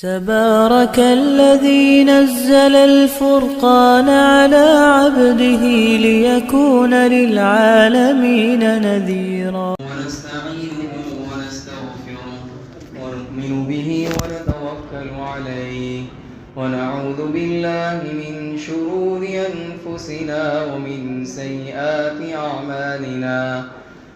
تبارك الذي نزل الفرقان على عبده ليكون للعالمين نذيرا ونستعينه ونستغفره ونؤمن به ونتوكل عليه ونعوذ بالله من شرور أنفسنا ومن سيئات أعمالنا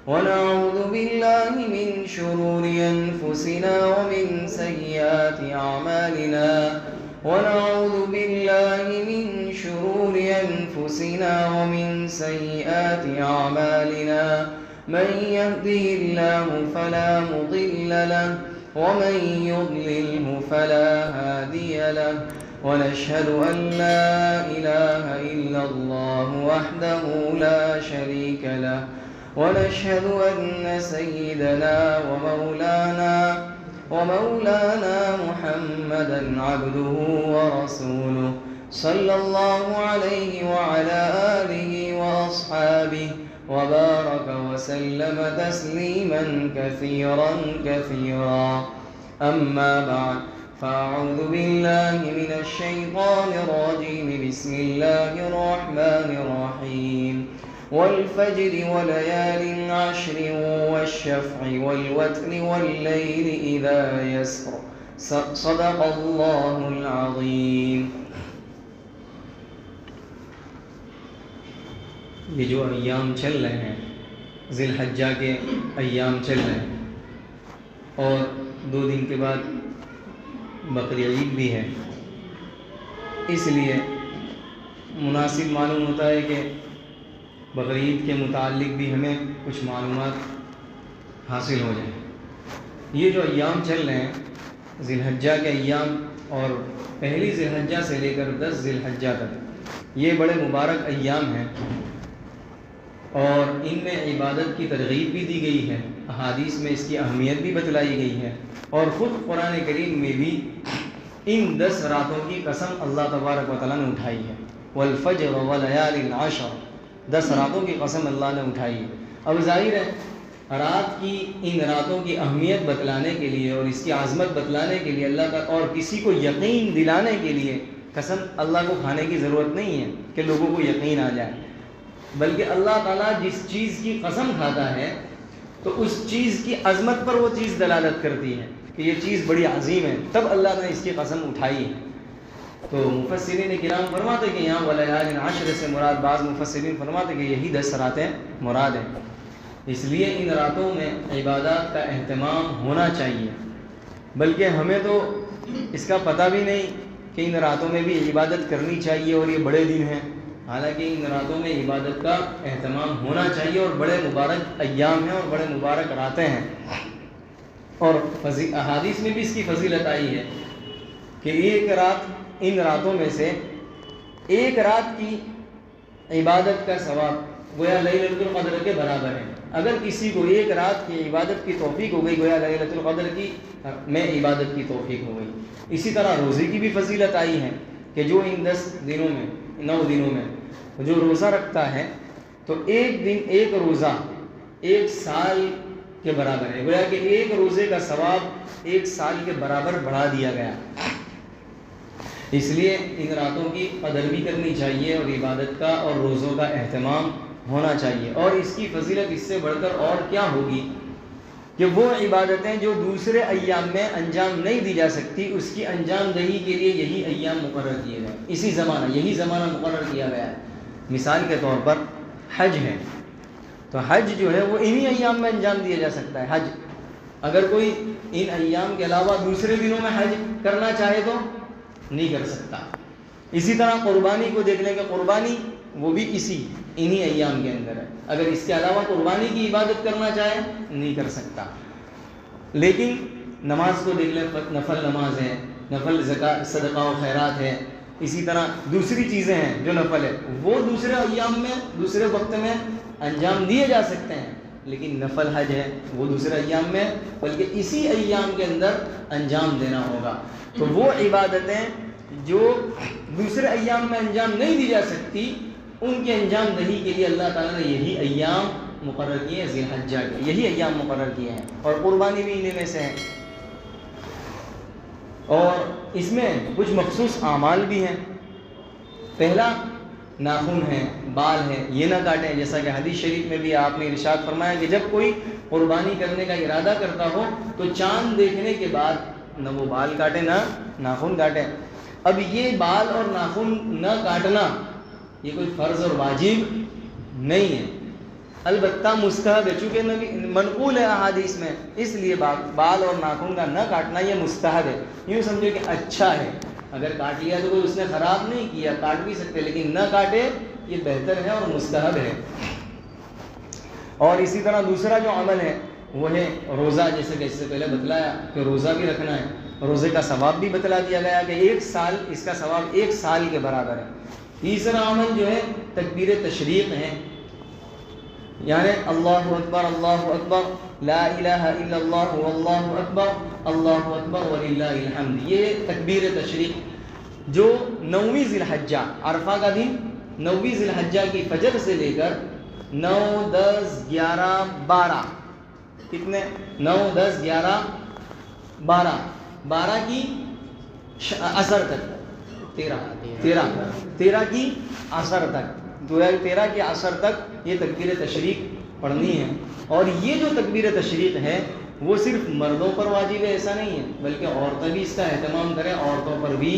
ونعوذ بالله من شرور أنفسنا ومن سيئات أعمالنا ونعوذ بالله من شرور أنفسنا ومن سيئات أعمالنا من يهده الله فلا مضل له ومن يضلله فلا هادي له ونشهد أن لا إله إلا الله وحده لا شريك له ونشهد أن سيدنا ومولانا محمدا عبده ورسوله صلى الله عليه وعلى آله وأصحابه وبارك وسلم تسليما كثيرا كثيرا أما بعد فأعوذ بالله من الشيطان الرجيم بسم الله الرحمن الرحيم والفجر وليال عشر والشفع والوتر والليل إذا يسر صدق الله العظيم. یہ جو ایام چل رہے ہیں ذی الحجہ کے ایام چل رہے ہیں اور 2 دن کے بعد بقر عید بھی ہے، اس لیے مناسب معلوم ہوتا ہے کہ بقر عید کے متعلق بھی ہمیں کچھ معلومات حاصل ہو جائیں. یہ جو ایام چل رہے ہیں ذی الحجہ کے ایام اور پہلی ذی الحجہ سے لے کر 10 ذی الحجہ تک یہ بڑے مبارک ایام ہیں اور ان میں عبادت کی ترغیب بھی دی گئی ہے، احادیث میں اس کی اہمیت بھی بتلائی گئی ہے اور خود قرآن کریم میں بھی ان 10 راتوں کی قسم اللہ تبارک و تعالیٰ نے اٹھائی ہے. والفجر وليال عشر 10 راتوں کی قسم اللہ نے اٹھائی ہے. اب ظاہر ہے رات کی ان راتوں کی اہمیت بتلانے کے لیے اور اس کی عظمت بتلانے کے لیے اللہ کا اور کسی کو یقین دلانے کے لیے قسم اللہ کو کھانے کی ضرورت نہیں ہے کہ لوگوں کو یقین آ جائے، بلکہ اللہ تعالیٰ جس چیز کی قسم کھاتا ہے تو اس چیز کی عظمت پر وہ چیز دلالت کرتی ہے کہ یہ چیز بڑی عظیم ہے، تب اللہ نے اس کی قسم اٹھائی ہے. تو مفسرین کرام فرماتے کہ یہاں ولیال عشر سے مراد، بعض مفسرین فرماتے کہ یہی 10 راتیں مراد ہیں. اس لیے ان راتوں میں عبادات کا اہتمام ہونا چاہیے، بلکہ ہمیں تو اس کا پتہ بھی نہیں کہ ان راتوں میں بھی عبادت کرنی چاہیے اور یہ بڑے دن ہیں. حالانکہ ان راتوں میں عبادت کا اہتمام ہونا چاہیے اور بڑے مبارک ایام ہیں اور بڑے مبارک راتیں ہیں. اور احادیث میں بھی اس کی فضیلت آئی ہے کہ ایک رات ان راتوں میں سے ایک رات کی عبادت کا ثواب گویا لیلۃ القدر کے برابر ہے. اگر کسی کو ایک رات کی عبادت کی توفیق ہو گئی گویا لیلۃ القدر کی میں عبادت کی توفیق ہو گئی. اسی طرح روزے کی بھی فضیلت آئی ہے کہ جو ان 10 دنوں میں 9 دنوں میں جو روزہ رکھتا ہے تو ایک دن ایک روزہ 1 سال کے برابر ہے، گویا کہ ایک روزے کا ثواب 1 سال کے برابر بڑھا دیا گیا. اس لیے ان راتوں کی قدر بھی کرنی چاہیے اور عبادت کا اور روزوں کا اہتمام ہونا چاہیے. اور اس کی فضیلت اس سے بڑھ کر اور کیا ہوگی کہ وہ عبادتیں جو دوسرے ایام میں انجام نہیں دی جا سکتی اس کی انجام دہی کے لیے یہی ایام مقرر کیے گئے، یہی زمانہ مقرر کیا گیا ہے. مثال کے طور پر حج ہے تو حج جو ہے وہ انہی ایام میں انجام دیا جا سکتا ہے. حج اگر کوئی ان ایام کے علاوہ دوسرے دنوں میں حج کرنا چاہے تو نہیں کر سکتا. اسی طرح قربانی کو دیکھ لیں کہ قربانی وہ بھی انہی ایام کے اندر ہے، اگر اس کے علاوہ قربانی کی عبادت کرنا چاہے نہیں کر سکتا. لیکن نماز کو دیکھ لیں، نفل نماز ہے، نفل زکوٰۃ صدقہ و خیرات ہے، اسی طرح دوسری چیزیں ہیں جو نفل ہے وہ دوسرے ایام میں دوسرے وقت میں انجام دیے جا سکتے ہیں، لیکن نفل حج ہے وہ دوسرے ایام میں بلکہ اسی ایام کے اندر انجام دینا ہوگا. تو وہ عبادتیں جو دوسرے ایام میں انجام نہیں دی جا سکتی ان کے انجام دہی کے لیے اللہ تعالیٰ نے یہی ایام مقرر کیے ہیں، ذی الحجہ کے یہی ایام مقرر کیے ہیں، اور قربانی بھی انہیں میں سے ہے. اور اس میں کچھ مخصوص اعمال بھی ہیں. پہلا ناخن ہے، بال ہے، یہ نہ کاٹیں، جیسا کہ حدیث شریف میں بھی آپ نے ارشاد فرمایا کہ جب کوئی قربانی کرنے کا ارادہ کرتا ہو تو چاند دیکھنے کے بعد نہ وہ بال کاٹے نہ ناخن کاٹیں. اب یہ بال اور ناخن نہ کاٹنا یہ کوئی فرض اور واجب نہیں ہے، البتہ مستحب ہے، چونکہ منقول ہے احادیث میں، اس لیے بال اور ناخن کا نہ کاٹنا یہ مستحب ہے. یوں سمجھو کہ اچھا ہے، اگر کاٹ لیا تو کوئی اس نے خراب نہیں کیا، کاٹ بھی سکتے، لیکن نہ کاٹے یہ بہتر ہے اور مستحب ہے. اور اسی طرح دوسرا جو عمل ہے وہ ہے روزہ، جیسے کہ اس سے پہلے بتلایا کہ روزہ بھی رکھنا ہے. روزے کا ثواب بھی بتلا دیا گیا کہ 1 سال، اس کا ثواب 1 سال کے برابر ہے. تیسرا عمل جو ہے تکبیر تشریق ہے، یعنی اللہ اکبر اللہ اکبر لا الہ الا اللہ واللہ اکبر اللہ اکبر وللہ الحمد. یہ تکبیر تشریق جو 9ویں ذی الحجہ، عرفہ کا دن 9ویں ذی الحجہ کی فجر سے لے کر 9 10 11 12 کتنے 9 10 11 12 کی عصر تک، 13 کی عصر تک، 13 کی عصر تک یہ تکبیر تشریق پڑھنی ہے. اور یہ جو تکبیر تشریق ہے وہ صرف مردوں پر واجب ہے ایسا نہیں ہے، بلکہ عورتیں بھی اس کا اہتمام کریں، عورتوں پر بھی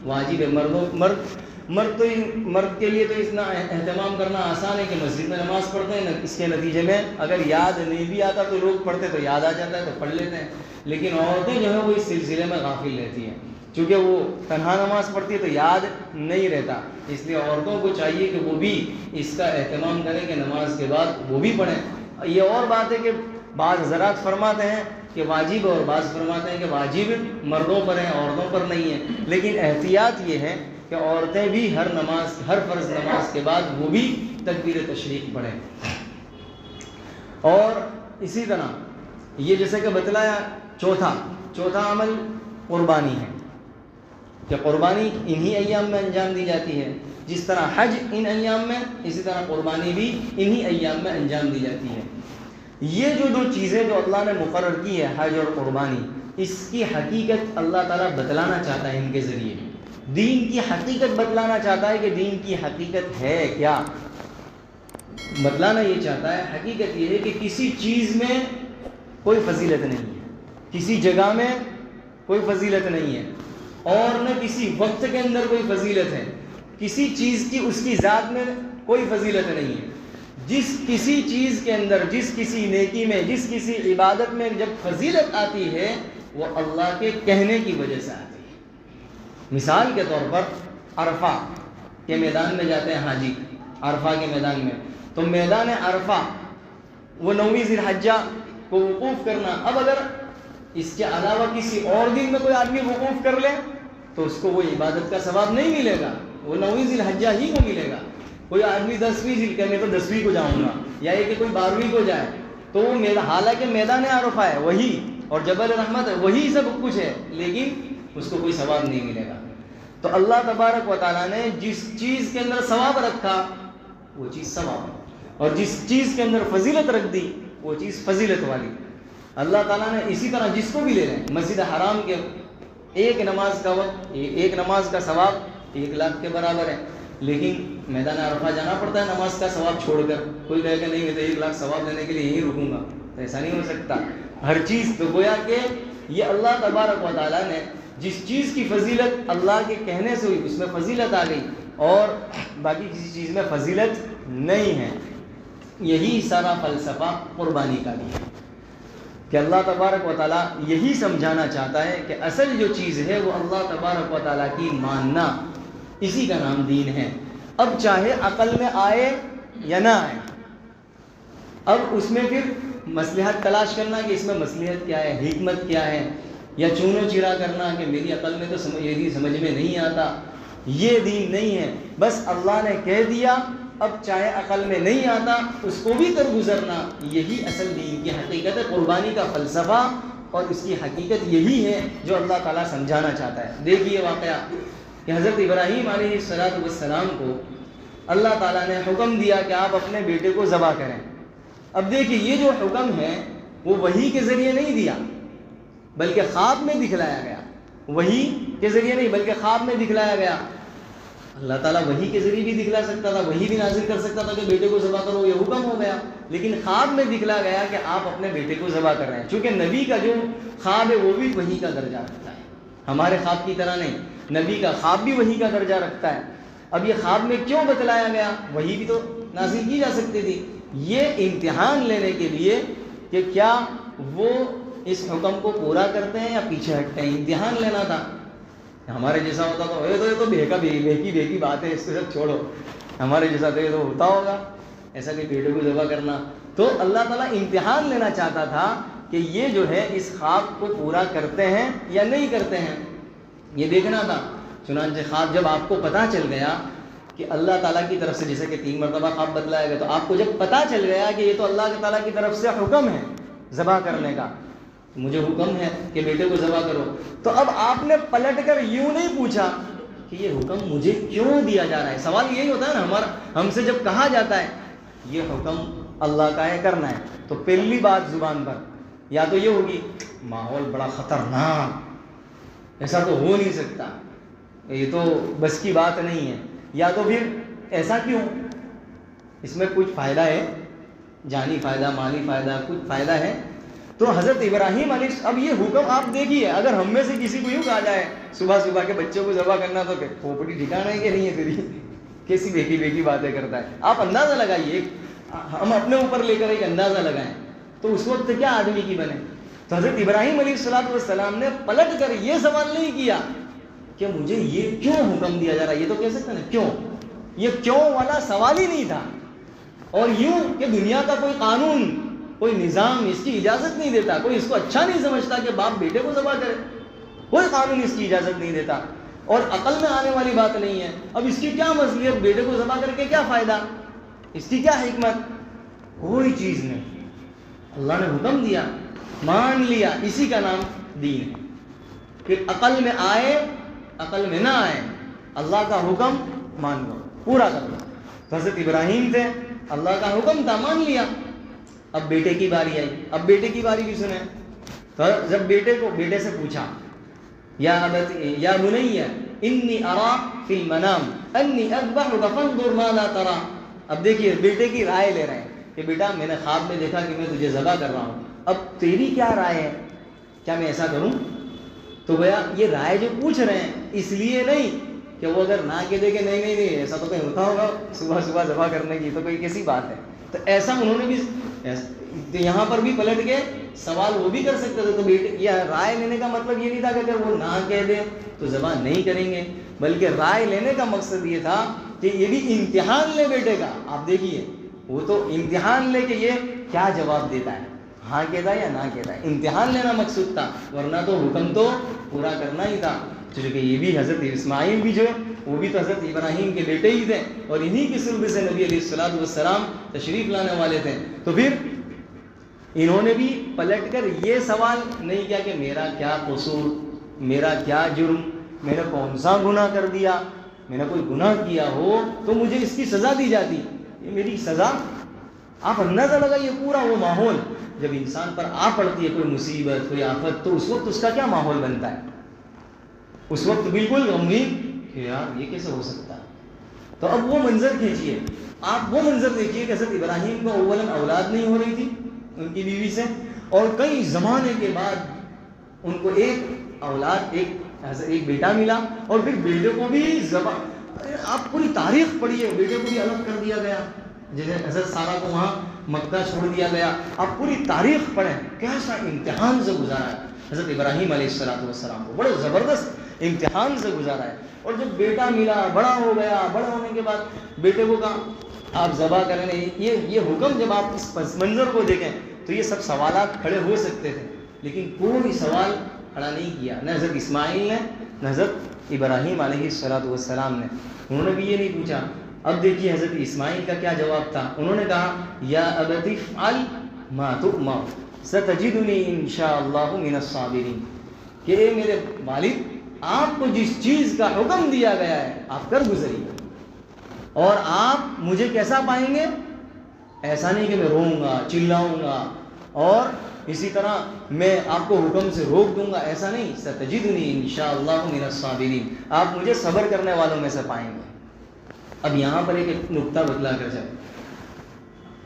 واجب ہے. مرد کے لیے تو اتنا اہتمام کرنا آسان ہے کہ مسجد میں نماز پڑھتے ہیں، اس کے نتیجے میں اگر یاد نہیں بھی آتا تو لوگ پڑھتے تو یاد آ جاتا ہے تو پڑھ لیتے ہیں. لیکن عورتیں جو ہیں وہ اس سلسلے میں غافل رہتی ہیں، چونکہ وہ تنہا نماز پڑھتی ہے تو یاد نہیں رہتا. اس لیے عورتوں کو چاہیے کہ وہ بھی اس کا اہتمام کریں کہ نماز کے بعد وہ بھی پڑھیں. یہ اور بات ہے کہ بعض حضرات فرماتے ہیں کہ واجب، اور بعض فرماتے ہیں کہ واجب مردوں پر ہیں عورتوں پر نہیں ہے. لیکن احتیاط یہ ہے کہ عورتیں بھی ہر فرض نماز کے بعد وہ بھی تکبیر تشریق پڑھیں. اور اسی طرح یہ جیسے کہ بتلایا چوتھا عمل قربانی ہے کہ قربانی انہی ایام میں انجام دی جاتی ہے. جس طرح حج ان ایام میں، اسی طرح قربانی بھی انہی ایام میں انجام دی جاتی ہے. یہ جو 2 چیزیں جو اللہ نے مقرر کی ہے، حج اور قربانی، اس کی حقیقت اللہ تعالیٰ بتلانا چاہتا ہے ان کے ذریعے. دین کی حقیقت بتلانا چاہتا ہے کہ دین کی حقیقت ہے کیا. بتلانا یہ چاہتا ہے، حقیقت یہ ہے کہ کسی چیز میں کوئی فضیلت نہیں ہے، کسی جگہ میں کوئی فضیلت نہیں ہے، اور نہ کسی وقت کے اندر کوئی فضیلت ہے. کسی چیز کی اس کی ذات میں کوئی فضیلت نہیں ہے. جس کسی چیز کے اندر، جس کسی نیکی میں، جس کسی عبادت میں جب فضیلت آتی ہے وہ اللہ کے کہنے کی وجہ سے آتی ہے. مثال کے طور پر عرفہ کے میدان میں جاتے ہیں حاجی، عرفہ کے میدان میں، تو میدان عرفہ وہ 9ویں ذی الحجہ کو وقوف کرنا. اب اگر اس کے علاوہ کسی اور دن میں کوئی آدمی وقوف کر لے تو اس کو وہ عبادت کا ثواب نہیں ملے گا، وہ 9ویں ذی الحجہ ہی کو ملے گا. کوئی آدمی 10ویں ذی الحجہ میں تو 10ویں کو جاؤں گا، یا یہ کہ کوئی 12ویں کو جائے تو وہ حالانکہ میدان عرفہ ہے وہی، اور جبل رحمت ہے وہی، سب کچھ ہے، لیکن اس کو کوئی ثواب نہیں ملے گا. تو اللہ تبارک و تعالیٰ نے جس چیز کے اندر ثواب رکھا وہ چیز ثواب ہے، اور جس چیز کے اندر فضیلت رکھ دی وہ چیز فضیلت والی. اللہ تعالیٰ نے اسی طرح جس کو بھی لے لیں، مسجد حرام کے ایک نماز کا وقت، ایک نماز کا ثواب 1 لاکھ کے برابر ہے، لیکن میدان عرفہ جانا پڑتا ہے نماز کا ثواب چھوڑ کر. کوئی کہے کہ نہیں میں تو 1 لاکھ ثواب لینے کے لیے یہیں رکوں گا، تو ایسا نہیں ہو سکتا. ہر چیز تو گویا کہ یہ اللہ تبارک و تعالیٰ نے جس چیز کی فضیلت اللہ کے کہنے سے ہوئی اس میں فضیلت آ گئی، اور باقی کسی چیز میں فضیلت نہیں ہے. یہی سارا فلسفہ قربانی کا بھی ہے کہ اللہ تبارک و تعالیٰ یہی سمجھانا چاہتا ہے کہ اصل جو چیز ہے وہ اللہ تبارک و تعالیٰ کی ماننا، اسی کا نام دین ہے. اب چاہے عقل میں آئے یا نہ آئے، اب اس میں پھر مصلحت تلاش کرنا کہ اس میں مصلحت کیا ہے، حکمت کیا ہے، یا چونو چرا کرنا کہ میری عقل میں تو یہ سمجھ میں نہیں آتا، یہ دین نہیں ہے. بس اللہ نے کہہ دیا، اب چاہے عقل میں نہیں آتا اس کو بھی کر گزرنا، یہی اصل دین کی حقیقت ہے. قربانی کا فلسفہ اور اس کی حقیقت یہی ہے جو اللہ تعالیٰ سمجھانا چاہتا ہے. دیکھیے واقعہ کہ حضرت ابراہیم علیہ السلام کو اللہ تعالیٰ نے حکم دیا کہ آپ اپنے بیٹے کو ذبح کریں. اب دیکھیے یہ جو حکم ہے وہ وحی کے ذریعے نہیں دیا بلکہ خواب میں دکھلایا گیا. وحی کے ذریعے نہیں بلکہ خواب میں دکھلایا گیا. اللہ تعالیٰ وحی کے ذریعے بھی دکھلا سکتا تھا, وحی بھی نازل کر سکتا تھا کہ بیٹے کو ذبح کرو, یہ حکم ہو گیا. لیکن خواب میں دکھلا گیا کہ آپ اپنے بیٹے کو ذبح کر رہے ہیں. چونکہ نبی کا جو خواب ہے وہ بھی وحی کا درجہ رکھتا ہے, ہمارے خواب کی طرح نہیں. نبی کا خواب بھی وحی کا درجہ رکھتا ہے. اب یہ خواب میں کیوں بتلایا گیا؟ وحی بھی تو نازل کی جا سکتی تھی. یہ امتحان لینے کے لیے کہ کیا وہ اس حکم کو پورا کرتے ہیں یا پیچھے ہٹتے ہیں, امتحان لینا تھا. ہمارے جیسا ہوتا تو یہ تو بہکی بات ہے, اس کو سب چھوڑو. ہمارے جیسا تو یہ تو ہوتا ہوگا ایسا کہ بیٹے کو ذبح کرنا. تو اللہ تعالیٰ امتحان لینا چاہتا تھا کہ یہ جو ہے اس خواب کو پورا کرتے ہیں یا نہیں کرتے ہیں, یہ دیکھنا تھا. چنانچہ خواب جب آپ کو پتہ چل گیا کہ اللہ تعالیٰ کی طرف سے, جیسے کہ 3 مرتبہ خواب بتلایا گیا, تو آپ کو جب پتہ چل گیا کہ یہ تو اللہ تعالیٰ کی طرف سے حکم ہے ذبح کرنے کا, مجھے حکم ہے کہ بیٹے کو ذبح کرو, تو اب آپ نے پلٹ کر یوں نہیں پوچھا کہ یہ حکم مجھے کیوں دیا جا رہا ہے. سوال یہی ہوتا ہے نا ہم سے جب کہا جاتا ہے یہ حکم اللہ کا ہے کرنا ہے, تو پہلی بات زبان پر یا تو یہ ہوگی ماحول بڑا خطرناک, ایسا تو ہو نہیں سکتا, یہ تو بس کی بات نہیں ہے, یا تو پھر ایسا کیوں, اس میں کچھ فائدہ ہے, جانی فائدہ, مالی فائدہ, کچھ فائدہ ہے. تو حضرت ابراہیم علیہ, اب یہ حکم آپ دیکھیے, اگر ہم میں سے کسی کو یوں کہا جائے صبح صبح کے بچوں کو ذبح کرنا, تو کہ کھوپڑی ٹھکانا ہے کہ نہیں ہے تیری, کیسی بیکی باتیں کرتا ہے. آپ اندازہ لگائیے, ہم اپنے اوپر لے کر ایک اندازہ لگائیں تو اس وقت کیا آدمی کی بنے. تو حضرت ابراہیم علیہ السلام نے پلٹ کر یہ سوال نہیں کیا کہ مجھے یہ کیوں حکم دیا جا رہا ہے, یہ تو کہہ سکتے ہیں کیوں, یہ کیوں والا سوال ہی نہیں تھا. اور یوں کہ دنیا کا کوئی قانون, کوئی نظام اس کی اجازت نہیں دیتا, کوئی اس کو اچھا نہیں سمجھتا کہ باپ بیٹے کو ذبح کرے, کوئی قانون اس کی اجازت نہیں دیتا, اور عقل میں آنے والی بات نہیں ہے. اب اس کی کیا مصلحت, بیٹے کو ذبح کر کے کیا فائدہ, اس کی کیا حکمت, کوئی چیز نہیں. اللہ نے حکم دیا, مان لیا, اسی کا نام دین ہے. پھر عقل میں آئے عقل میں نہ آئے, اللہ کا حکم مان لو, پورا کر لو. حضرت ابراہیم تھے, اللہ کا حکم تھا, مان لیا. اب بیٹے کی باری آئی, اب بیٹے کی باری بھی سنیں. تو جب بیٹے سے پوچھا یا بنی انی ارا فی المنام انی اذبحک فانظر ماذا تری. اب دیکھیے بیٹے کی رائے لے رہے ہیں کہ بیٹا میں نے خواب میں دیکھا کہ میں تجھے ذبح کر رہا ہوں, اب تیری کیا رائے ہے, کیا میں ایسا کروں. تو گویا یہ رائے جو پوچھ رہے ہیں اس لیے نہیں کہ وہ اگر نہ کہہ دے کہ نہیں ایسا تو کہیں ہوتا ہوگا صبح صبح ذبح کرنے کی, تو کوئی کیسی بات ہے. تو ایسا انہوں نے بھی یہاں پر بھی پلٹ کے سوال وہ بھی کر سکتے تھے. تو بیٹے یہ رائے لینے کا مطلب یہ نہیں تھا کہ اگر وہ نہ کہہ دیں تو ذبح نہیں کریں گے, بلکہ رائے لینے کا مقصد یہ تھا کہ یہ بھی امتحان لے بیٹے کا. آپ دیکھیے وہ تو امتحان لے کہ یہ کیا جواب دیتا ہے, ہاں کہتا ہے یا نہ کہتا ہے, امتحان لینا مقصود تھا, ورنہ تو حکم تو پورا کرنا ہی تھا. چونکہ یہ بھی حضرت اسماعیل بھی جو ہے وہ بھی تو حضرت ابراہیم کے بیٹے ہی تھے, اور انہی کی صلب سے نبی علیہ السلام تشریف لانے والے تھے. تو پھر انہوں نے بھی پلٹ کر یہ سوال نہیں کیا کہ میرا کیا قصور, میرا کیا جرم, میں نے کون سا گناہ کر دیا, میں نے کوئی گناہ کیا ہو تو مجھے اس کی سزا دی جاتی, یہ میری سزا. آپ اندازہ لگائیے پورا وہ ماحول جب انسان پر آ پڑتی ہے کوئی مصیبت, کوئی آفت, تو اس وقت اس کا کیا ماحول بنتا ہے. اس وقت بالکل غمگین کہ یار یہ کیسے ہو سکتا ہے. تو اب وہ منظر کھینچیے, آپ وہ منظر دیکھیے کہ حضرت ابراہیم کو اولاً اولاد نہیں ہو رہی تھی ان کی بیوی سے, اور کئی زمانے کے بعد ان کو ایک اولاد, ایک بیٹا ملا, اور پھر بیٹے کو بھی آپ پوری تاریخ پڑھیے, بیٹے کو بھی الگ کر دیا گیا, جیسے حضرت سارہ کو وہاں مکہ چھوڑ دیا گیا. آپ پوری تاریخ پڑھیں کیسا امتحان سے گزارا ہے حضرت ابراہیم علیہ السلام کو, بڑے زبردست امتحان سے گزارا ہے. اور جب بیٹا ملا, بڑا ہو گیا, بڑا ہونے کے بعد بیٹے کو کہا آپ ذبح کریں, یہ حکم جب آپ اس پس منظر کو دیکھیں تو یہ سب سوالات کھڑے ہو سکتے تھے, لیکن کوئی سوال کھڑا نہیں کیا, نہ حضرت اسماعیل نے نہ حضرت ابراہیم علیہ السلام نے. انہوں نے بھی یہ نہیں پوچھا. اب دیکھیے حضرت اسماعیل کا کیا جواب تھا. انہوں نے کہا یا ابت افعل ما تؤمر ستجدنی انشاءاللہ من الصابرین, کہ اے میرے والد آپ کو جس چیز کا حکم دیا گیا ہے آپ کر گزریے, اور آپ مجھے کیسا پائیں گے, ایسا نہیں کہ میں روؤں گا, چلاؤں گا اور اسی طرح میں آپ کو حکم سے روک دوں گا، ایسا نہیں. ستجدنی انشاءاللہ من الصابرین، آپ مجھے صبر کرنے والوں میں سے پائیں گے. اب یہاں پر ایک نقطہ بتلا کر چلیں.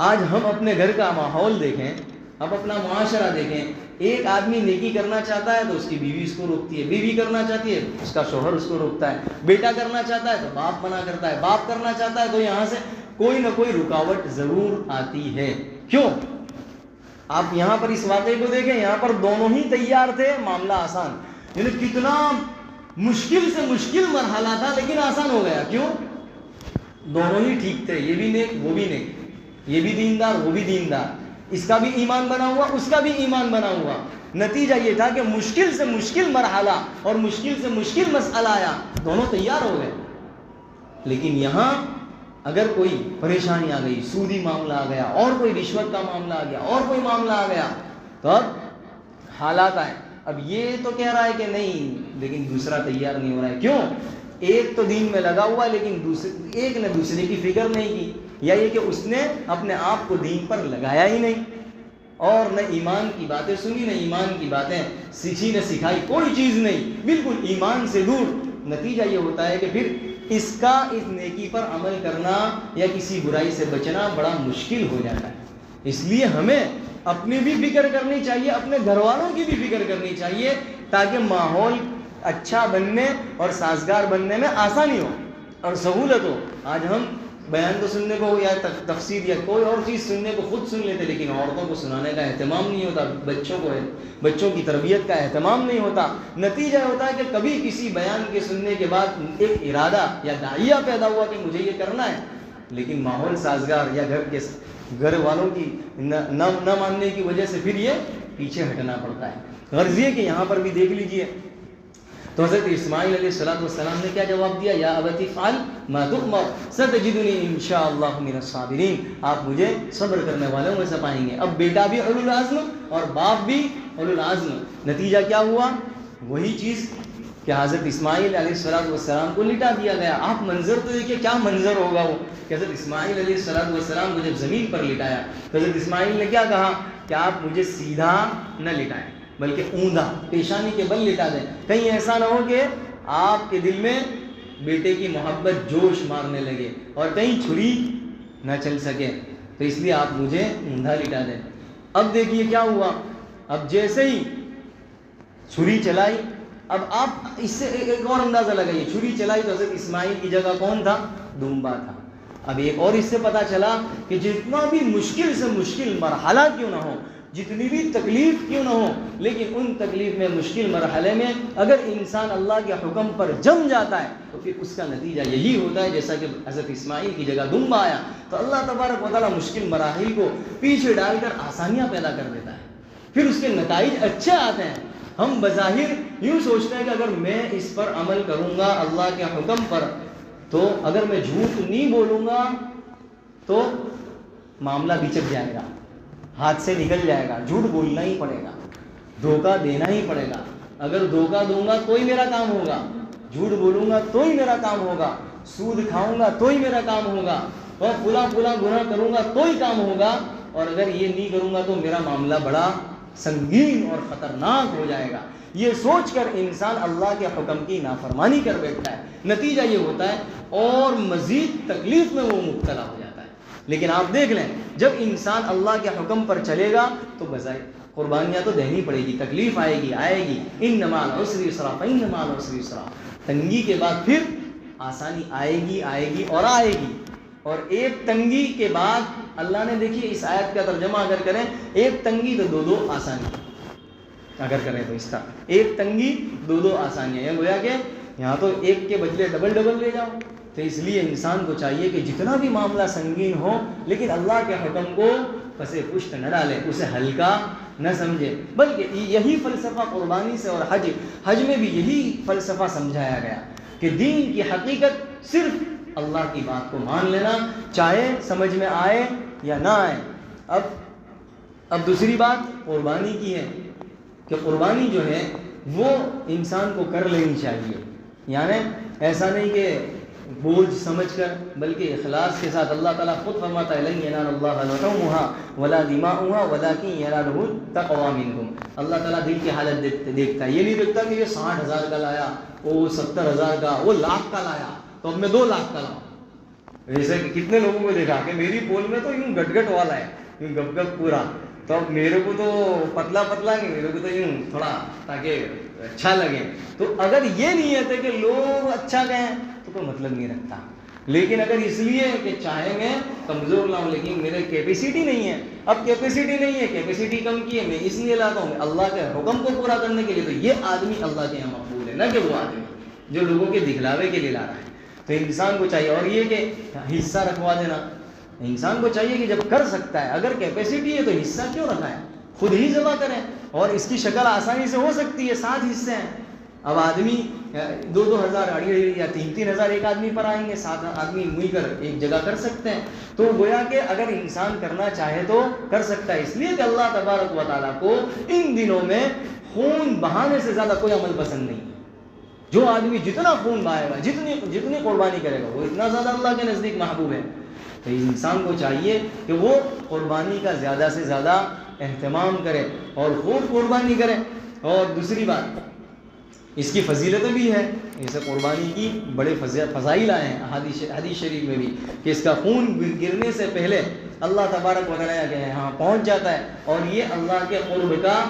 آج ہم اپنے گھر کا ماحول دیکھیں، اب اپنا معاشرہ دیکھیں. ایک آدمی نیکی کرنا چاہتا ہے تو اس کی بیوی اس کو روکتی ہے، بیوی کرنا چاہتی ہے اس کا شوہر اس کو روکتا ہے، بیٹا کرنا چاہتا ہے تو باپ منع کرتا ہے، باپ کرنا چاہتا ہے تو یہاں سے کوئی نہ کوئی رکاوٹ ضرور آتی ہے. کیوں؟ آپ یہاں پر اس واقعے کو دیکھیں، یہاں پر دونوں ہی تیار تھے، معاملہ آسان. یعنی کتنا مشکل سے مشکل مرحلہ تھا لیکن آسان ہو گیا. کیوں؟ دونوں ہی ٹھیک تھے، یہ بھی نیک وہ بھی نیک، یہ بھی دیندار وہ بھی دیندار، اس کا بھی ایمان بنا ہوا اس کا بھی ایمان بنا ہوا. نتیجہ یہ تھا کہ مشکل سے مشکل مرحلہ اور مشکل سے مشکل مسئلہ آیا، دونوں تیار ہو گئے. لیکن یہاں اگر کوئی پریشانی آ گئی، سودی معاملہ آ گیا، اور کوئی رشوت کا معاملہ آ گیا، اور کوئی معاملہ آ گیا، تو اب حالات آئے. اب یہ تو کہہ رہا ہے کہ نہیں، لیکن دوسرا تیار نہیں ہو رہا ہے. کیوں؟ ایک تو دین میں لگا ہوا لیکن ایک نے دوسرے کی فکر نہیں کی، یا یہ کہ اس نے اپنے آپ کو دین پر لگایا ہی نہیں، اور نہ ایمان کی باتیں سنی، نہ ایمان کی باتیں سیکھی، نہ سکھائی، کوئی چیز نہیں، بالکل ایمان سے دور. نتیجہ یہ ہوتا ہے کہ پھر اس نیکی پر عمل کرنا یا کسی برائی سے بچنا بڑا مشکل ہو جاتا ہے. اس لیے ہمیں اپنی بھی فکر کرنی چاہیے، اپنے گھر والوں کی بھی فکر کرنی چاہیے، تاکہ ماحول اچھا بننے اور سازگار بننے میں آسانی ہو اور سہولت ہو. آج ہم بیان تو سننے کو یا تفسیر یا کوئی اور چیز سننے کو خود سن لیتے، لیکن عورتوں کو سنانے کا اہتمام نہیں ہوتا، بچوں کی تربیت کا اہتمام نہیں ہوتا. نتیجہ ہوتا ہے کہ کبھی کسی بیان کے سننے کے بعد ایک ارادہ یا داعیہ پیدا ہوا کہ مجھے یہ کرنا ہے، لیکن ماحول سازگار یا گھر والوں کی نہ ماننے کی وجہ سے پھر یہ پیچھے ہٹنا پڑتا ہے. غرض یہ کہ یہاں پر بھی دیکھ لیجئے تو حضرت اسماعیل علیہ السلام نے کیا جواب دیا؟ یا ابت افعل ما تؤمر ستجدنی انشاءاللہ من الصابرین، آپ مجھے صبر کرنے والوں میں سے پائیں گے. اب بیٹا بھی اولو العزم اور باپ بھی اولو العزم. نتیجہ کیا ہوا؟ وہی چیز کہ حضرت اسماعیل علیہ السلام کو لٹا دیا گیا. آپ منظر تو دیکھیے کیا منظر ہوگا وہ کہ حضرت اسماعیل علیہ السلام کو جب زمین پر لٹایا تو حضرت اسماعیل نے کیا کہا کہ آپ مجھے سیدھا نہ لٹائیں بلکہ اوندا پیشانی کے بل لٹا دیں، کہیں ایسا نہ ہو کہ آپ کے دل میں بیٹے کی محبت جوش مارنے لگے اور کہیں چھری نہ چل سکے، تو اس لیے آپ مجھے اوندا لٹا دیں. اب دیکھیے کیا ہوا، اب جیسے ہی چھری چلائی، اب آپ اس سے ایک اور اندازہ لگائیے، چھری چلائی تو حضرت اسماعیل کی جگہ کون تھا؟ دمبا تھا. اب ایک اور اس سے پتہ چلا کہ جتنا بھی مشکل سے مشکل مرحلہ کیوں نہ ہو، جتنی بھی تکلیف کیوں نہ ہو، لیکن ان تکلیف میں مشکل مرحلے میں اگر انسان اللہ کے حکم پر جم جاتا ہے تو پھر اس کا نتیجہ یہی ہوتا ہے جیسا کہ حضرت اسماعیل کی جگہ دمبا آیا تو اللہ تبارک و تعالیٰ مشکل مراحل کو پیچھے ڈال کر آسانیاں پیدا کر دیتا ہے، پھر اس کے نتائج اچھے آتے ہیں. ہم بظاہر یوں سوچتے ہیں کہ اگر میں اس پر عمل کروں گا اللہ کے حکم پر، تو اگر میں جھوٹ نہیں بولوں گا تو معاملہ بچک جائے گا، ہاتھ سے نکل جائے گا، جھوٹ بولنا ہی پڑے گا، دھوکہ دینا ہی پڑے گا. اگر دھوکہ دوں گا تو ہی میرا کام ہوگا، جھوٹ بولوں گا تو ہی میرا کام ہوگا، سود کھاؤں گا تو ہی میرا کام ہوگا، اور فلاں گناہ کروں گا تو ہی کام ہوگا، اور اگر یہ نہیں کروں گا تو میرا معاملہ بڑا سنگین اور خطرناک ہو جائے گا. یہ سوچ کر انسان اللہ کے حکم کی نافرمانی کر بیٹھتا ہے. نتیجہ یہ ہوتا ہے اور مزید تکلیف میں وہ مبتلا ہو جاتا ہے. لیکن آپ دیکھ لیں جب انسان اللہ کے حکم پر چلے گا تو بظاہر قربانیاں تو دینی پڑے گی، تکلیف آئے گی. ان مع العسر یسرا فإن مع العسر یسرا، تنگی کے بعد پھر آسانی آئے گی اور آئے گی. اور ایک تنگی کے بعد اللہ نے دیکھیے اس آیت کا ترجمہ اگر کریں، ایک تنگی تو دو آسانی اگر کریں تو اس کا ایک تنگی دو آسانیاں، یہ گویا کہ یہاں تو ایک کے بدلے ڈبل لے جاؤ. تو اس لیے انسان کو چاہیے کہ جتنا بھی معاملہ سنگین ہو لیکن اللہ کے حکم کو پسے پشت نہ ڈالے، اسے ہلکا نہ سمجھے، بلکہ یہی فلسفہ قربانی سے اور حج میں بھی یہی فلسفہ سمجھایا گیا کہ دین کی حقیقت صرف اللہ کی بات کو مان لینا، چاہے سمجھ میں آئے یا نہ آئے. اب دوسری بات قربانی کی ہے کہ قربانی جو ہے وہ انسان کو کر لینی چاہیے. یعنی ایسا نہیں کہ بوجھ سمجھ کر بلکہ اخلاص کے ساتھ. اللہ تعالیٰ خود فرماتا ہے لن ینال اللہ لحومها ولا دماؤها ولکن ینالہ التقوی منکم. اللہ تعالیٰ دل کی حالت دیکھتا ہے. یہ نہیں دیکھتا کہ یہ 60,000 کا لایا, وہ 70,000 کا, وہ لاکھ کا لایا تو اب میں 2 لاکھ کا لاؤں. جیسے کہ کتنے لوگوں کو دیکھا کہ میری پول میں تو یوں گٹ گٹ والا ہے, یوں گپ گپ پورا, تو اب میرے کو تو پتلا پتلا نہیں, میرے کو تو یوں تھوڑا تاکہ اچھا لگے. تو اگر یہ نیت ہے کہ لوگ اچھا کہیں تو کوئی مطلب نہیں رکھتا. لیکن اگر اس لیے کہ چاہیں گے کمزور نہ ہوں لیکن میرے کیپیسٹی نہیں ہے, اب کیپیسٹی نہیں ہے, کیپیسٹی کم کی ہے, میں اس لیے لاتا ہوں اللہ کے حکم کو پورا کرنے کے لیے, تو یہ آدمی اللہ کے یہاں مقبول ہے, نہ کہ وہ آدمی جو لوگوں کے دکھلاوے کے لیے لا رہا ہے. تو انسان کو چاہیے, اور یہ کہ حصہ رکھوا دینا, انسان کو چاہیے کہ جب کر سکتا ہے, اگر کیپیسٹی ہے تو حصہ کیوں رکھا ہے, خود ہی ذبح کریں. اور اس کی شکل آسانی سے ہو سکتی ہے, 7 حصے ہیں. اب آدمی 2,000 یا 3,000 ایک آدمی پر آئیں گے, 7 آدمی مل کر ایک جگہ کر سکتے ہیں. تو گویا کہ اگر انسان کرنا چاہے تو کر سکتا ہے. اس لیے کہ اللہ تبارک و تعالیٰ کو ان دنوں میں خون بہانے سے زیادہ کوئی عمل پسند نہیں. جو آدمی جتنا خون بہائے گا, جتنی قربانی کرے گا, وہ اتنا زیادہ اللہ کے نزدیک محبوب ہے. تو انسان کو چاہیے کہ وہ قربانی کا زیادہ سے زیادہ اہتمام کرے اور خوب قربانی کرے. اور دوسری بات, اس کی فضیلتیں بھی ہے, جیسے قربانی کی بڑے فضائل آئے ہیں حدیث شریف میں بھی, کہ اس کا خون گرنے سے پہلے اللہ تبارک و تعالیٰ کے یہاں پہنچ جاتا ہے اور یہ اللہ کے قرب کا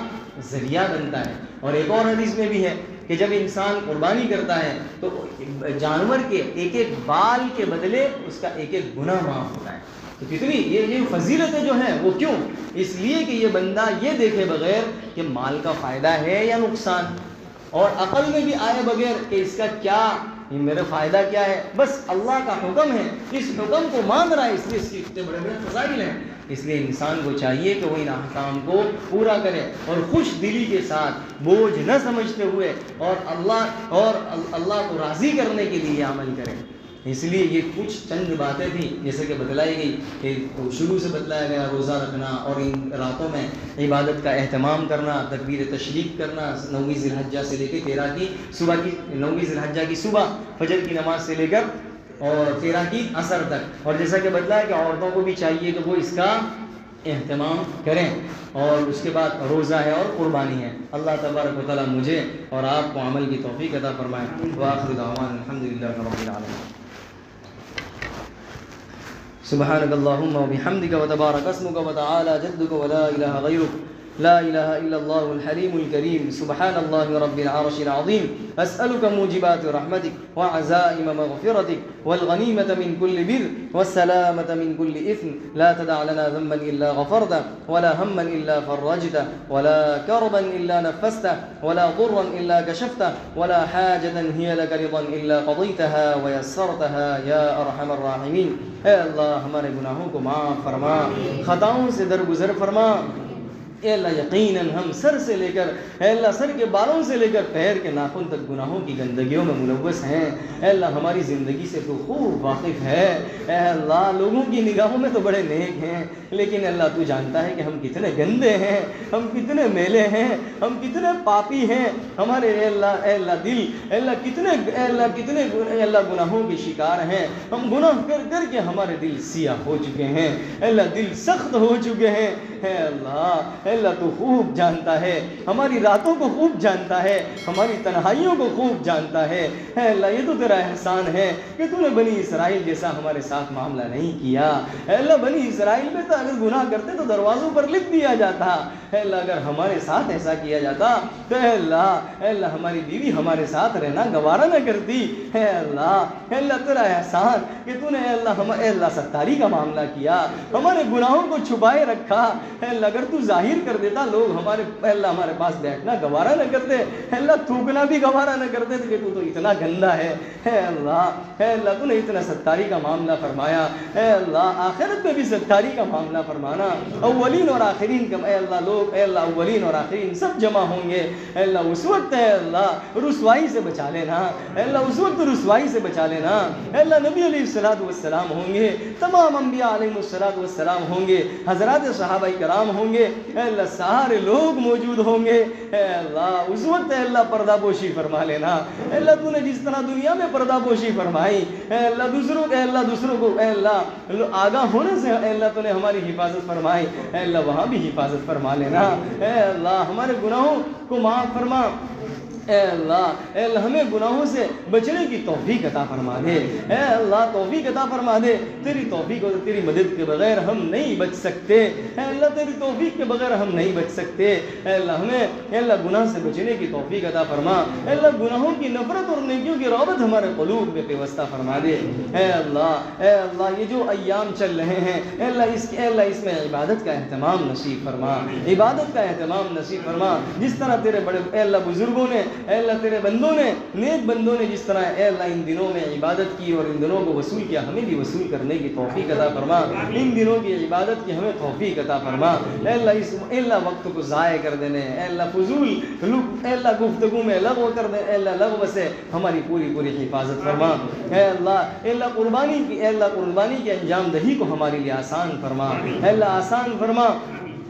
ذریعہ بنتا ہے. اور ایک اور حدیث میں بھی ہے کہ جب انسان قربانی کرتا ہے تو جانور کے ایک ایک بال کے بدلے اس کا ایک ایک گناہ معاف ہوتا ہے. تو کتنی یہ فضیلتیں جو ہیں وہ کیوں, اس لیے کہ یہ بندہ یہ دیکھے بغیر کہ مال کا فائدہ ہے یا نقصان, اور عقل میں بھی آئے بغیر کہ اس کا کیا, میرا فائدہ کیا ہے, بس اللہ کا حکم ہے, اس حکم کو مان رہا ہے, اس لیے اس کے اتنے بڑے بڑے فضائل ہیں. اس لیے انسان کو چاہیے کہ وہ ان احکام کو پورا کرے اور خوش دلی کے ساتھ, بوجھ نہ سمجھتے ہوئے, اور اللہ کو راضی کرنے کے لیے عمل کرے. اس لیے یہ کچھ چند باتیں تھیں جیسے کہ بتلائی گئی کہ شروع سے بتلایا گیا روزہ رکھنا اور ان راتوں میں عبادت کا اہتمام کرنا, تکبیر تشریق کرنا 9ویں ذی الحجہ سے لے کے 13 کی صبح کی 9ویں ذی الحجہ کی صبح فجر کی نماز سے لے کر اور 13 کی عصر تک. اور جیسا کہ بتلایا کہ عورتوں کو بھی چاہیے کہ وہ اس کا اہتمام کریں. اور اس کے بعد روزہ ہے اور قربانی ہے. اللہ تبارک و تعالیٰ مجھے اور آپ کو عمل کی توفیق عطا فرمائے. وآخر دعوانا الحمدللہ رب العالمین. سبحانك اللهم وبحمدك وتبارك اسمك وتعالى جدك ولا إله غيرك, لا إله إلا الله الحليم الكريم. سبحان الله رب العرش العظيم. أسألك موجبات رحمتك وعزائم مغفرتك والغنيمة من كل بر والسلامة من كل إثم. لا تدع لنا ذنبا إلا غفرته ولا هما إلا فرجته ولا كربا إلا نفسته ولا ضرا إلا كشفته ولا حاجة هي لك رضا إلا قضيتها ويسرتها يا أرحم الراحمين. اے اللہ ہمارے گناہوں کو معاف فرما, خطاؤں سے درگزر فرما. اے اللہ یقیناً ہم سر سے لے کر, اے اللہ سر کے بالوں سے لے کر پیر کے ناخن تک گناہوں کی گندگیوں میں ملوث ہیں. اے اللہ ہماری زندگی سے تو خوب واقف ہے. اے اللہ لوگوں کی نگاہوں میں تو بڑے نیک ہیں, لیکن اللہ تو جانتا ہے کہ ہم کتنے گندے ہیں, ہم کتنے میلے ہیں, ہم کتنے پاپی ہیں. ہمارے اے اللہ دل, اے اللہ گناہوں کے شکار ہیں. ہم گناہ کر کر کے ہمارے دل سیاہ ہو چکے ہیں. اے اللہ دل سخت ہو چکے ہیں. اے اللہ تو خوب جانتا ہے, ہماری راتوں کو خوب جانتا ہے, ہماری تنہائیوں کو خوب جانتا ہے. اے اللہ یہ تو تیرا احسان ہے کہ تو نے بنی اسرائیل جیسا ہمارے ساتھ معاملہ نہیں کیا. اے اللہ بنی اسرائیل میں تو اگر گناہ کرتے تو دروازوں پر لکھ دیا جاتا. اے اللہ اگر ہمارے ساتھ ایسا کیا جاتا تو اے اللہ ہماری بیوی ہمارے ساتھ رہنا گوارا نہ کرتی. اے اللہ تیرا احسان کہ تو نے اے اللہ ستاری کا معاملہ کیا, ہمارے گناہوں کو چھپائے رکھا. اے اللہ اگر تو ظاہر کر دیتا لوگ ہمارے پاس بیٹھنا گوارا نہ کرتے. اے اللہ تھوکنا بھی گوارا نہ کرتے کہ تو اتنا گندا ہے. اے اللہ تو نے اتنا ستاری کا معاملہ فرمایا. اے اللہ آخرت میں بھی ستاری کا معاملہ فرمانا. اولین اور آخرین کا اے اللہ لوگ, اے اللہ اولین اور آخرین سب جمع ہوں گے. اے اللہ اس وقت اے اللہ رسوائی سے بچا لینا. اے اللہ اس وقت رسوائی سے بچا لینا. اے اللہ نبی علیہ الصلوۃ والسلام ہوں گے, تمام انبیاء علیہ الصلوۃ والسلام ہوں گے, حضرات صحابہ کرام ہوں گے. اے اللہ سارے لوگ موجود ہوں گے، اے اللہ اس وقت اے اللہ پردہ پوشی فرما لینا، اے اللہ تو نے جس طرح دنیا میں پردہ پوشی فرمائی، اے اللہ دوسروں کو اے اللہ آگاہ ہونے سے اے اللہ تو نے ہماری حفاظت فرمائی، اے اللہ وہاں بھی حفاظت فرما لینا، اے اللہ ہمارے گناہوں کو معاف فرما، اے اللہ ہمیں گناہوں سے بچنے کی توفیق عطا فرما دے، اے اللہ توفیق عطا فرما دے، تیری توفیق اور تیری مدد کے بغیر ہم نہیں بچ سکتے، اے اللہ تیری توفیق کے بغیر ہم نہیں بچ سکتے، اے اللہ ہمیں اے اللہ گناہ سے بچنے کی توفیق عطا فرما، اے اللہ گناہوں کی نفرت اور نیکیوں کی رغبت ہمارے قلوب میں پیوستہ فرما دے، اے اللہ یہ جو ایام چل رہے ہیں اے اللہ اس میں عبادت کا اہتمام نصیب فرما، عبادت کا اہتمام نصیب فرما، جس طرح تیرے بڑے اے اللہ بزرگوں نے اے اللہ تیرے بندوں نے نیک بندوں نے جس طرح اے اللہ ان دنوں میں عبادت کی اور ان دنوں کو وصول کیا، ہمیں بھی وصول کرنے کی توفیق عطا فرما، ان دنوں کی عبادت کی ہمیں توفیق عطا فرما، اے اللہ وقت کو ضائع کر دینے اے اللہ فضول اے اللہ گفتگو میں لغو کر دے، اے اللہ لغو سے ہماری پوری حفاظت فرما، اے اللہ قربانی کی انجام دہی کو ہمارے لیے آسان فرما، اے اللہ آسان فرما،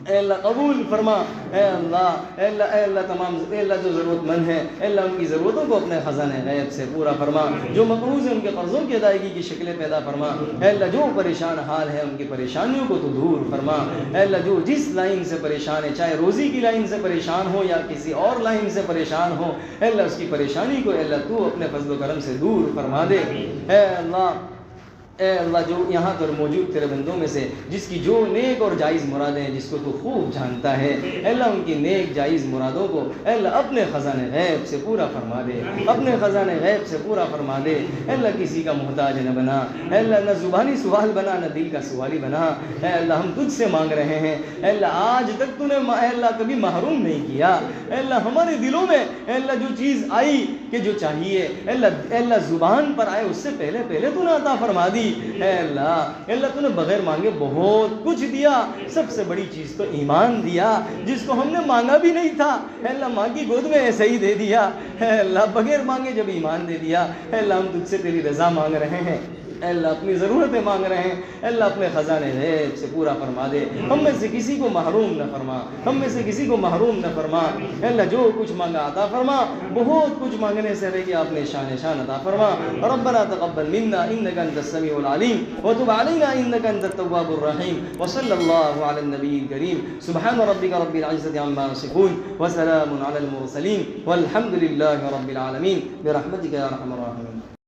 اے اللہ قبول فرما، اے اللہ تمام اے اللہ جو ضرورت مند ہیں اے اللہ ان کی ضرورتوں کو اپنے خزانہ غیب سے پورا فرما، جو مقروض ہیں ان کے قرضوں کی ادائیگی کی شکلیں پیدا فرما، اے اللہ جو پریشان حال ہے ان کی پریشانیوں کو تو دور فرما، اے اللہ جو جس لائن سے پریشان ہے، چاہے روزی کی لائن سے پریشان ہو یا کسی اور لائن سے پریشان ہو، اے اللہ اس کی پریشانی کو اے اللہ تو اپنے فضل و کرم سے دور فرما دے، اے اللہ جو یہاں پر موجود تیرے بندوں میں سے جس کی جو نیک اور جائز مرادیں ہیں جس کو تو خوب جانتا ہے، اے اللہ ان کی نیک جائز مرادوں کو اے اللہ اپنے خزانہ غیب سے پورا فرما دے، اپنے خزانہ غیب سے پورا فرما دے، اے اللہ کسی کا محتاج نہ بنا، اے اللہ نہ زبانی سوال بنا نہ دل کا سوالی بنا، اے اللہ ہم تجھ سے مانگ رہے ہیں، اے اللہ آج تک تو نے اے اللہ کبھی محروم نہیں کیا، اے اللہ ہمارے دلوں میں اے اللہ جو چیز آئی کہ جو چاہیے اے اللہ زبان پر آئے اس سے پہلے تو نے عطا فرما دی، اے اللہ تو نے بغیر مانگے بہت کچھ دیا، سب سے بڑی چیز تو ایمان دیا جس کو ہم نے مانگا بھی نہیں تھا، اے اللہ ماں کی گود میں ایسے ہی دے دیا، اے اللہ بغیر مانگے جب ایمان دے دیا، اے اللہ ہم تجھ سے تیری رضا مانگ رہے ہیں، اے اللہ اپنی ضرورتیں مانگ رہے ہیں، اے اللہ اپنے خزانے غیب سے پورا فرما دے، ہم میں سے کسی کو محروم نہ فرما، ہم میں سے کسی کو محروم نہ فرما، اے اللہ جو کچھ مانگا عطا فرما، بہت کچھ مانگنے سے رہ گیا اپنے شان عطا فرما، ربنا تقبل منا انك انت السميع العليم وتب علينا انك انت التواب الرحيم وصلى الله على النبي الكريم سبحان ربك رب العزة عما يصفون وسلام على المرسلين والحمد لله رب العالمين برحمتك يا ارحم الراحمين.